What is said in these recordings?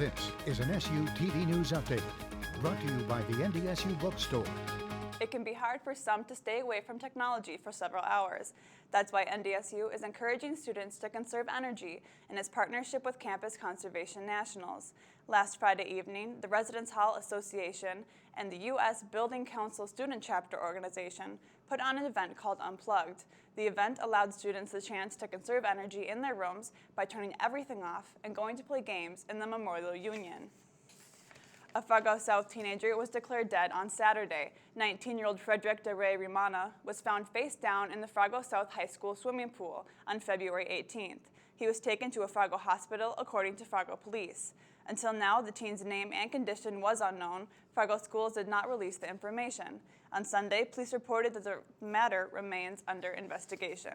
This is an SU TV News Update, brought to you by the NDSU Bookstore. It can be hard for some to stay away from technology for several hours. That's why NDSU is encouraging students to conserve energy in its partnership with Campus Conservation Nationals. Last Friday evening, the Residence Hall Association and the U.S. Building Council Student Chapter Organization put on an event called Unplugged. The event allowed students the chance to conserve energy in their rooms by turning everything off and going to play games in the Memorial Union. A Fargo South teenager was declared dead on Saturday. 19-year-old Frederick DeRay Rimana was found face down in the Fargo South High School swimming pool on February 18th. He was taken to a Fargo hospital, according to Fargo police. Until now, the teen's name and condition was unknown. Fargo schools did not release the information. On Sunday, police reported that the matter remains under investigation.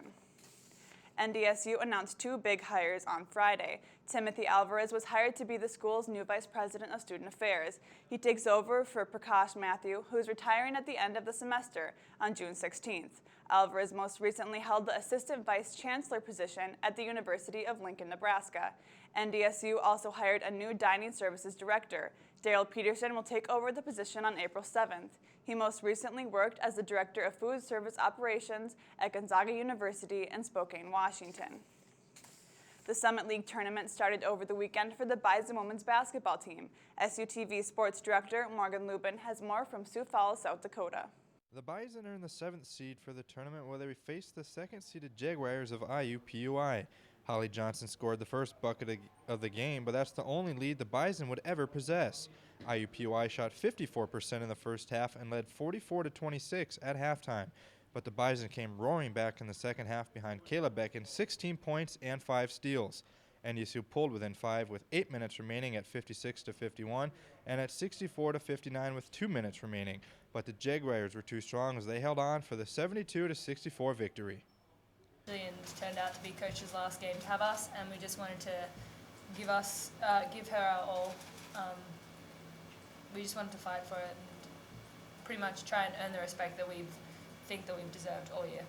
NDSU announced two big hires on Friday. Timothy Alvarez was hired to be the school's new Vice President of Student Affairs. He takes over for Prakash Matthew, who is retiring at the end of the semester on June 16th. Alvarez most recently held the Assistant Vice Chancellor position at the University of Lincoln, Nebraska. NDSU also hired a new Dining Services Director. Daryl Peterson will take over the position on April 7th. He most recently worked as the Director of Food Service Operations at Gonzaga University in Spokane, Washington. The Summit League tournament started over the weekend for the Bison women's basketball team. SUTV Sports Director Morgan Lubin has more from Sioux Falls, South Dakota. The Bison earned the 7th seed for the tournament where they faced the 2nd-seeded Jaguars of IUPUI. Holly Johnson scored the first bucket of the game, but that's the only lead the Bison would ever possess. IUPUI shot 54% in the first half and led 44-26 at halftime, but the Bison came roaring back in the second half behind Kayla Beckon, 16 points and 5 steals. NDSU pulled within 5 with 8 minutes remaining at 56-51 and at 64-59 with 2 minutes remaining, but the Jaguars were too strong as they held on for the 72-64 victory. Brazilians turned out to be Coach's last game to have us, and we just wanted to give her our all. We just wanted to fight for it and pretty much try and earn the respect that we think that we've deserved all year.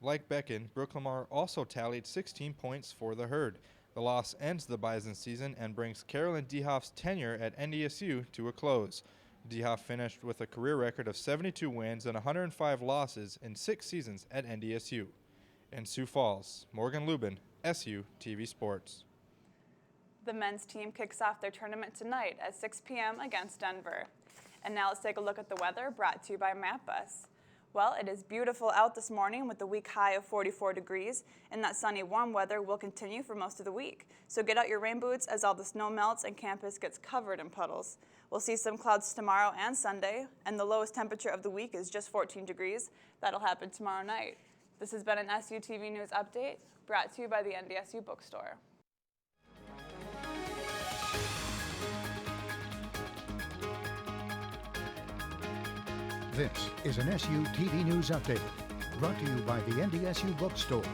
Like Beckon, Brooke Lamar also tallied 16 points for the Herd. The loss ends the Bison season and brings Carolyn Dehoff's tenure at NDSU to a close. Dehoff finished with a career record of 72 wins and 105 losses in 6 seasons at NDSU. In Sioux Falls, Morgan Lubin, SU TV Sports. The men's team kicks off their tournament tonight at 6 p.m. against Denver. And now let's take a look at the weather, brought to you by MapBus. Well, it is beautiful out this morning with a week high of 44 degrees, and that sunny, warm weather will continue for most of the week. So get out your rain boots as all the snow melts and campus gets covered in puddles. We'll see some clouds tomorrow and Sunday, and the lowest temperature of the week is just 14 degrees. That'll happen tomorrow night. This has been an SUTV News Update, brought to you by the NDSU Bookstore. This is an SU TV News Update, brought to you by the NDSU Bookstore.